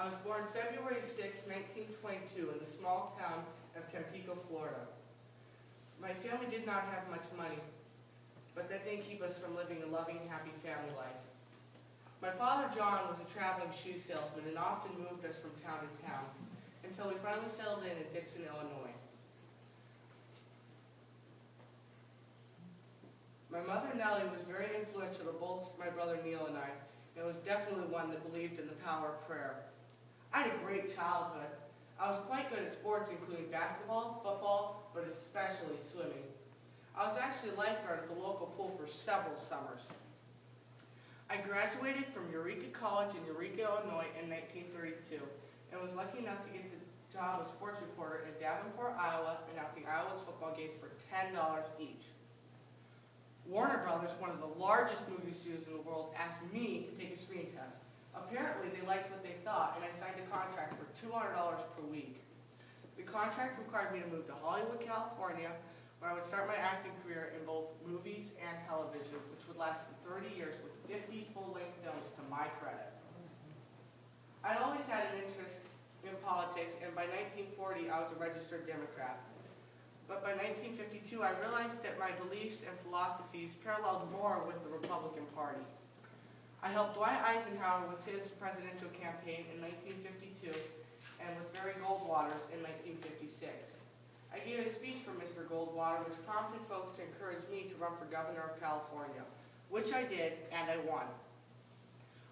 I was born February 6, 1922 in the small town of Tampico, Florida. My family did not have much money, but that didn't keep us from living a loving, happy family life. My father, John, was a traveling shoe salesman and often moved us from town to town until we finally settled in Dixon, Illinois. My mother, Nellie, was very influential to both my brother Neil and I, and was definitely one that believed in the power of prayer. I had a great childhood. I was quite good at sports, including basketball, football, but especially swimming. I was actually a lifeguard at the local pool for several summers. I graduated from Eureka College in Eureka, Illinois in 1932, and was lucky enough to get the job as sports reporter in Davenport, Iowa, announcing Iowa's football games for $10 each. Warner Brothers, one of the largest movie studios in the world, asked me to take a screen test. Apparently, they liked what they thought, and I signed a contract for $200 per week. The contract required me to move to Hollywood, California, where I would start my acting career in both movies and television, which would last for 30 years with 50 full-length films to my credit. I'd always had an interest in politics, and by 1940, I was a registered Democrat. But by 1952, I realized that my beliefs and philosophies paralleled more with the Republican Party. I helped Dwight Eisenhower with his presidential campaign in 1952 and with Barry Goldwater's in 1956. I gave a speech for Mr. Goldwater, which prompted folks to encourage me to run for governor of California, which I did, and I won.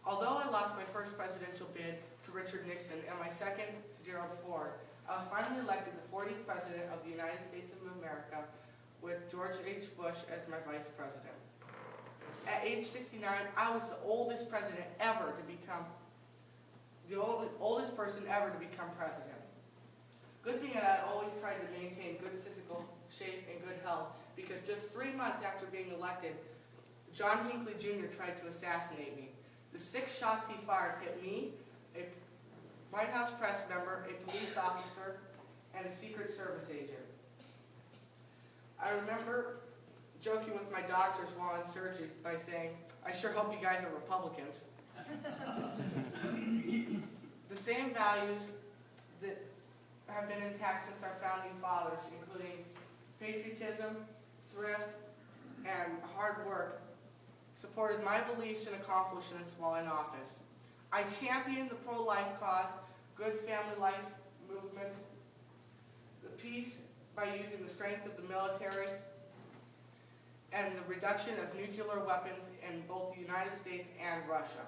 Although I lost my first presidential bid to Richard Nixon and my second to Gerald Ford, I was finally elected the 40th president of the United States of America with George H. Bush as my vice president. At age 69, I was the oldest president ever to become, oldest person ever to become president. Good thing that I always tried to maintain good physical shape and good health, because just 3 months after being elected, John Hinckley Jr. tried to assassinate me. The 6 shots he fired hit me, a White House press member, a police officer, and a Secret Service agent. I remember joking with my doctors while in surgery by saying, "I sure hope you guys are Republicans." The same values that have been intact since our founding fathers, including patriotism, thrift, and hard work, supported my beliefs and accomplishments while in office. I championed the pro-life cause, good family life movements, the peace by using the strength of the military, and the reduction of nuclear weapons in both the United States and Russia.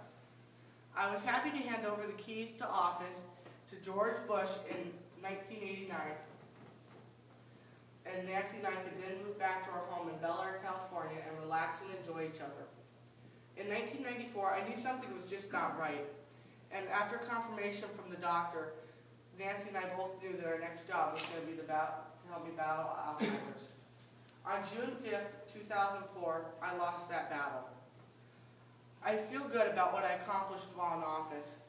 I was happy to hand over the keys to office to George Bush in 1989, and Nancy and I could then move back to our home in Bel Air, California, and relax and enjoy each other. In 1994, I knew something was just not right, and after confirmation from the doctor, Nancy and I both knew that our next job was going to be to help me battle Alzheimer's. On June 5th, 2004, I lost that battle. I feel good about what I accomplished while in office.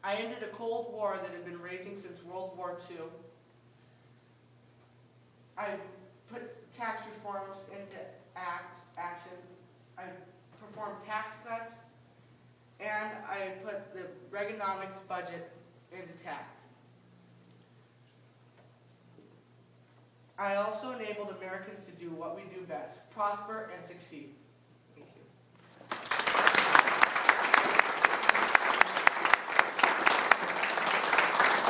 I ended a Cold War that had been raging since World War II. I put tax reforms into action. I performed tax cuts, and I put the Reaganomics budget into tact. I also enabled Americans to do what we do best, prosper and succeed.